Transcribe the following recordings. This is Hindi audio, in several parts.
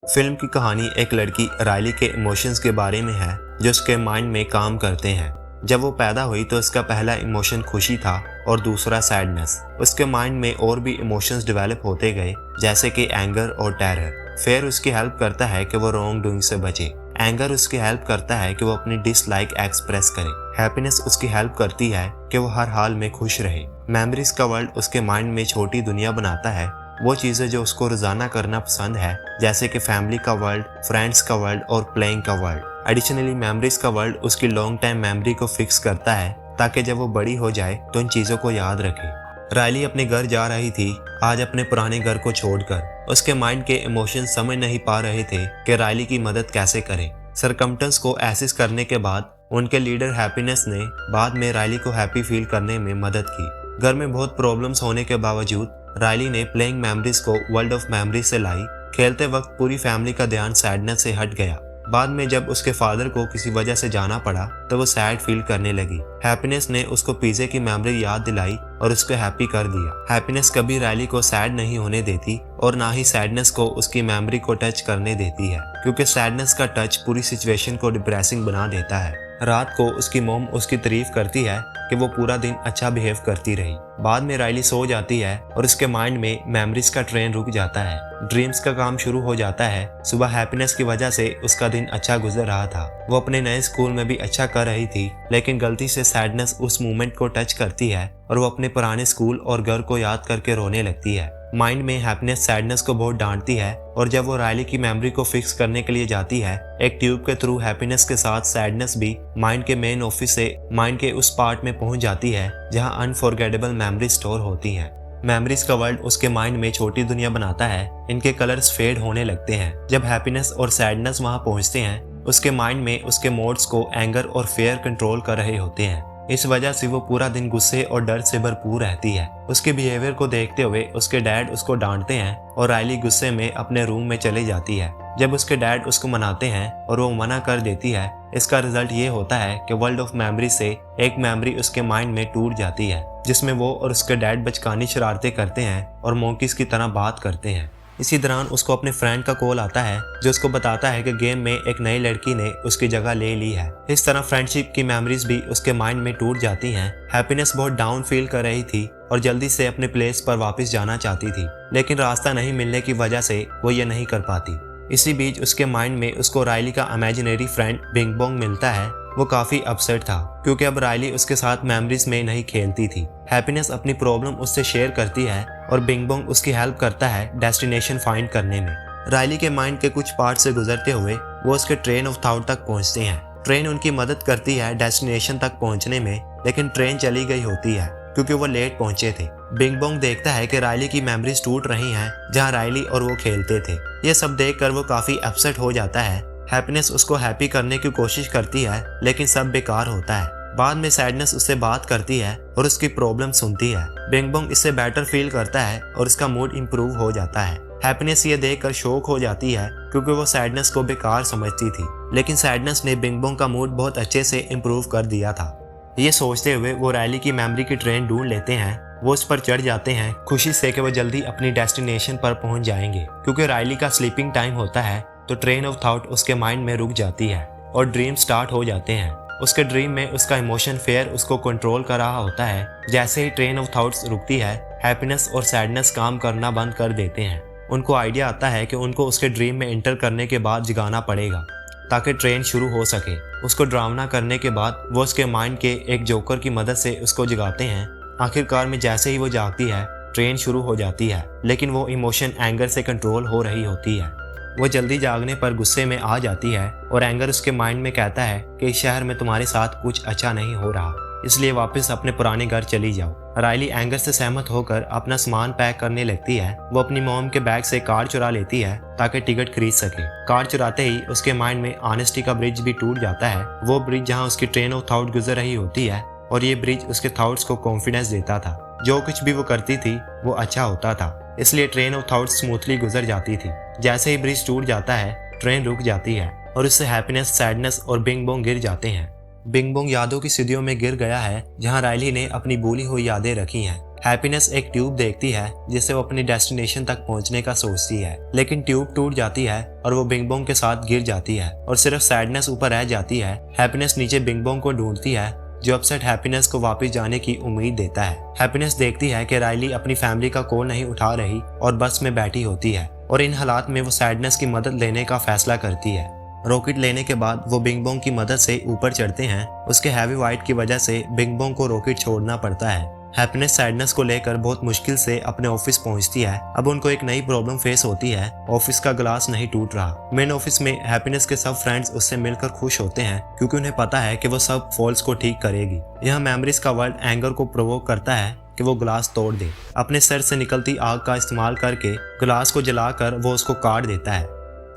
फिल्म की कहानी एक लड़की राइली के इमोशंस के बारे में है जो उसके माइंड में काम करते हैं। जब वो पैदा हुई तो उसका पहला इमोशन खुशी था और दूसरा सैडनेस। उसके माइंड में और भी इमोशंस डेवलप होते गए जैसे कि एंगर और टेरर। फेयर उसकी हेल्प करता है कि वो रॉन्ग डूइंग से बचे। एंगर उसकी हेल्प करता है कि वो अपनी डिसलाइक एक्सप्रेस करे। हैप्पीनेस उसकी हेल्प करती है कि वो हर हाल में खुश रहे। मेमोरीज का वर्ल्ड उसके माइंड में छोटी दुनिया बनाता है, वो चीज़ें जो उसको रोजाना करना पसंद है जैसे कि फैमिली का वर्ल्ड, फ्रेंड्स का वर्ल्ड और प्लेइंग का वर्ल्ड। एडिशनली मेमोरीज का वर्ल्ड उसकी लॉन्ग टाइम मेमोरी को फिक्स करता है ताकि जब वो बड़ी हो जाए तो इन चीज़ों को याद रखे। राइली अपने घर जा रही थी आज अपने पुराने घर को छोड़कर। उसके माइंड के इमोशन समझ नहीं पा रहे थे कि राइली की मदद कैसे करें। सरकमस्टेंस को एसेस करने के बाद उनके लीडर हैप्पीनेस ने बाद में राइली को हैप्पी फील करने में मदद की। घर में बहुत प्रॉब्लम्स होने के बावजूद राइली ने प्लेइंग मेमोरीज को वर्ल्ड ऑफ मेमोरीज से लाई। खेलते वक्त पूरी फैमिली का ध्यान सैडनेस से हट गया। बाद में जब उसके फादर को किसी वजह से जाना पड़ा तो वो सैड फील करने लगी। हैप्पीनेस ने उसको पिज़्ज़ा की मेमोरी याद दिलाई और उसको हैप्पी कर दिया। हैप्पीनेस कभी राइली को सैड नहीं होने देती और ना ही सैडनेस को उसकी मेमोरी को टच करने देती है, क्योंकि सैडनेस का टच पूरी सिचुएशन को डिप्रेसिंग बना देता है। रात को उसकी मॉम उसकी तारीफ करती है कि वो पूरा दिन अच्छा बिहेव करती रही। बाद में राइली सो जाती है और उसके माइंड में मेमोरीज का ट्रेन रुक जाता है। ड्रीम्स का काम शुरू हो जाता है। सुबह हैप्पीनेस की वजह से उसका दिन अच्छा गुजर रहा था। वो अपने नए स्कूल में भी अच्छा कर रही थी, लेकिन गलती से सैडनेस उस मोमेंट को टच करती है और वो अपने पुराने स्कूल और घर को याद करके रोने लगती है। माइंड में हैप्पीनेस सैडनेस को बहुत डांटती है और जब वो राइली की मेमोरी को फिक्स करने के लिए जाती है, एक ट्यूब के थ्रू हैप्पीनेस के साथ सैडनेस भी माइंड के मेन ऑफिस से माइंड के उस पार्ट में पहुंच जाती है जहां अनफॉरगेटेबल मेमोरी स्टोर होती हैं। मेमोरीज का वर्ल्ड उसके माइंड में छोटी दुनिया बनाता है। इनके कलर्स फेड होने लगते हैं। जब हैप्पीनेस और सैडनेस वहां पहुंचते हैं, उसके माइंड में उसके मोड्स को एंगर और फेयर कंट्रोल कर रहे होते हैं। इस वजह से वो पूरा दिन गुस्से और डर से भरपूर रहती है। उसके बिहेवियर को देखते हुए उसके डैड उसको डांटते हैं और राइली गुस्से में अपने रूम में चली जाती है। जब उसके डैड उसको मनाते हैं और वो मना कर देती है, इसका रिजल्ट ये होता है कि वर्ल्ड ऑफ मेमोरी से एक मेमोरी उसके माइंड में टूट जाती है, जिसमें वो और उसके डैड बचकानी शरारतें करते हैं और मॉन्कीज की तरह बात करते हैं। इसी दौरान उसको अपने फ्रेंड का कॉल आता है जो उसको बताता है कि गेम में एक नई लड़की ने उसकी जगह ले ली है। इस तरह फ्रेंडशिप की मेमोरीज भी उसके माइंड में टूट जाती हैं। हैप्पीनेस बहुत डाउन फील कर रही थी और जल्दी से अपने प्लेस पर वापस जाना चाहती थी, लेकिन रास्ता नहीं मिलने की वजह से वो ये नहीं कर पाती। इसी बीच उसके माइंड में उसको राइली का इमेजिनरी फ्रेंड बिंग बोंग मिलता है। वो काफी अपसेट था क्योंकि अब राइली उसके साथ मेमोरीज में नहीं खेलती थी। हैप्पीनेस अपनी प्रॉब्लम उससे शेयर करती है और बिंग बोंग उसकी हेल्प करता है डेस्टिनेशन फाइंड करने में। राइली के माइंड के कुछ पार्ट से गुजरते हुए वो उसके ट्रेन ऑफ थॉट तक पहुंचते हैं। ट्रेन उनकी मदद करती है डेस्टिनेशन तक पहुंचने में, लेकिन ट्रेन चली गई होती है क्योंकि वो लेट पहुंचे थे। बिंग बोंग देखता है कि राइली की मेमोरीज टूट रही हैं जहां राइली और वो खेलते थे। ये सब देखकर वो काफी अपसेट हो जाता है। हैप्पीनेस उसको हैप्पी करने की कोशिश करती है, लेकिन सब बेकार होता है। बाद में सैडनेस उससे बात करती है और उसकी प्रॉब्लम सुनती है। बिंग बोंग इससे बेटर फील करता है और उसका मूड इंप्रूव हो जाता है। हैप्पीनेस ये देखकर शॉक हो जाती है क्योंकि वो सैडनेस को बेकार समझती थी, लेकिन सैडनेस ने बिंग बोंग का मूड बहुत अच्छे से इंप्रूव कर दिया था। ये सोचते हुए वो राइली की मेमोरी की ट्रेन ढूंढ लेते हैं। वो उस पर चढ़ जाते हैं खुशी से कि वो जल्दी अपनी डेस्टिनेशन पर पहुंच जाएंगे। क्योंकि राइली का स्लीपिंग टाइम होता है तो ट्रेन ऑफ थॉट उसके माइंड में रुक जाती है और ड्रीम स्टार्ट हो जाते हैं। उसके ड्रीम में उसका इमोशन फेयर उसको कंट्रोल कर रहा होता है। जैसे ही ट्रेन ऑफ थॉट्स रुकती है, हैप्पीनेस और सैडनेस काम करना बंद कर देते हैं। उनको आइडिया आता है कि उनको उसके ड्रीम में एंटर करने के बाद जगाना पड़ेगा ताकि ट्रेन शुरू हो सके। उसको ड्रामना करने के बाद वो उसके माइंड के एक जोकर की मदद से उसको जगाते हैं। आखिरकार में जैसे ही वो जागती है, ट्रेन शुरू हो जाती है, लेकिन वो इमोशन एंगर से कंट्रोल हो रही होती है। वो जल्दी जागने पर गुस्से में आ जाती है और एंगर उसके माइंड में कहता है कि इस शहर में तुम्हारे साथ कुछ अच्छा नहीं हो रहा, इसलिए वापस अपने पुराने घर चली जाओ। राइली एंगर से सहमत होकर अपना सामान पैक करने लगती है। वो अपनी मॉम के बैग से कार्ड चुरा लेती है ताकि टिकट खरीद सके। कार्ड चुराते ही उसके माइंड में ऑनेस्टी का ब्रिज भी टूट जाता है। वो ब्रिज जहाँ उसकी ट्रेन ऑफ थॉट गुजर रही होती है और ये ब्रिज उसके थॉट्स को कॉन्फिडेंस देता था। जो कुछ भी वो करती थी वो अच्छा होता था, इसलिए ट्रेन ऑफ थॉट स्मूथली गुजर जाती थी। जैसे ही ब्रिज टूट जाता है, ट्रेन रुक जाती है और उससे हैप्पीनेस, सैडनेस और बिंग बोंग गिर जाते हैं। बिंग बोंग यादों की सीढ़ियों में गिर गया है जहां राइली ने अपनी भूली हुई यादें रखी हैं। हैप्पीनेस एक ट्यूब देखती है जिससे वो अपनी डेस्टिनेशन तक पहुंचने का सोचती है, लेकिन ट्यूब टूट जाती है और वो बिंग बोंग के साथ गिर जाती है और सिर्फ सैडनेस ऊपर रह जाती है। हैप्पीनेस नीचे बिंग बोंग को ढूंढती है जो अपसेट हैप्पीनेस को वापस जाने की उम्मीद देता है। हैप्पीनेस देखती है कि रायली अपनी फैमिली का कॉल नहीं उठा रही और बस में बैठी होती है और इन हालात में वो सैडनेस की मदद लेने का फैसला करती है। रॉकेट लेने के बाद वो बिंग बोंग की मदद से ऊपर चढ़ते हैं। उसके हैवी वाइट की वजह से बिंग बोंग को रॉकेट छोड़ना पड़ता है। हैप्पीनेस सैडनेस को लेकर बहुत मुश्किल से अपने ऑफिस पहुंचती है। अब उनको एक नई प्रॉब्लम फेस होती है, ऑफिस का ग्लास नहीं टूट रहा। मेन ऑफिस में हैप्पीनेस के सब फ्रेंड्स उससे मिलकर खुश होते हैं क्योंकि उन्हें पता है कि वो सब फॉल्ट्स को ठीक करेगी। यह मेमोरीज का वर्ल्ड एंगर को प्रोवोक करता है कि वो ग्लास तोड़ दे। अपने सर से निकलती आग का इस्तेमाल करके ग्लास को जलाकर वो उसको काट देता है।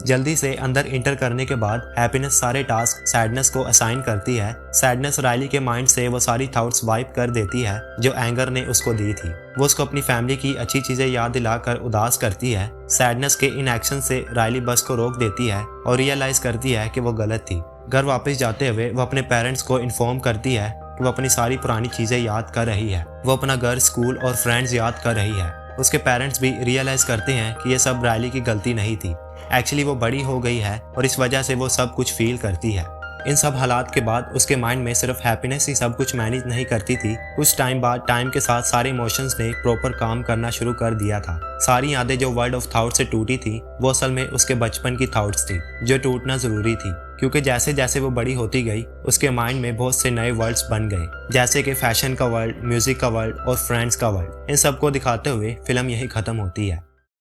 जल्दी से अंदर इंटर करने के बाद हैप्पीनेस सारे टास्क सैडनेस को असाइन करती है। सैडनेस रायली के माइंड से वो सारी थॉट्स वाइप कर देती है जो एंगर ने उसको दी थी। वो उसको अपनी फैमिली की अच्छी चीजें याद दिलाकर उदास करती है। सैडनेस के इन एक्शन से रायली बस को रोक देती है और रियलाइज करती है कि वो गलत थी। घर वापस जाते हुए वो अपने पेरेंट्स को इन्फॉर्म करती है कि वो अपनी सारी पुरानी चीजें याद कर रही है। वो अपना घर, स्कूल और फ्रेंड्स याद कर रही है। उसके पेरेंट्स भी रियलाइज करते हैं कि ये सब रायली की गलती नहीं थी। एक्चुअली वो बड़ी हो गई है और इस वजह से वो सब कुछ फील करती है। इन सब हालात के बाद उसके माइंड में सिर्फ हैप्पीनेस ही सब कुछ मैनेज नहीं करती थी। कुछ टाइम बाद टाइम के साथ सारे इमोशंस ने प्रॉपर काम करना शुरू कर दिया था। सारी यादें जो वर्ल्ड ऑफ थॉट से टूटी थी वो असल में उसके बचपन की थॉट्स थी जो टूटना जरूरी थी, क्योंकि जैसे जैसे वो बड़ी होती गई उसके माइंड में बहुत से नए वर्ल्ड्स बन गए, जैसे कि फैशन का वर्ल्ड, म्यूजिक का वर्ल्ड और फ्रेंड्स का वर्ल्ड। इन सबको दिखाते हुए फिल्म यही खत्म होती है।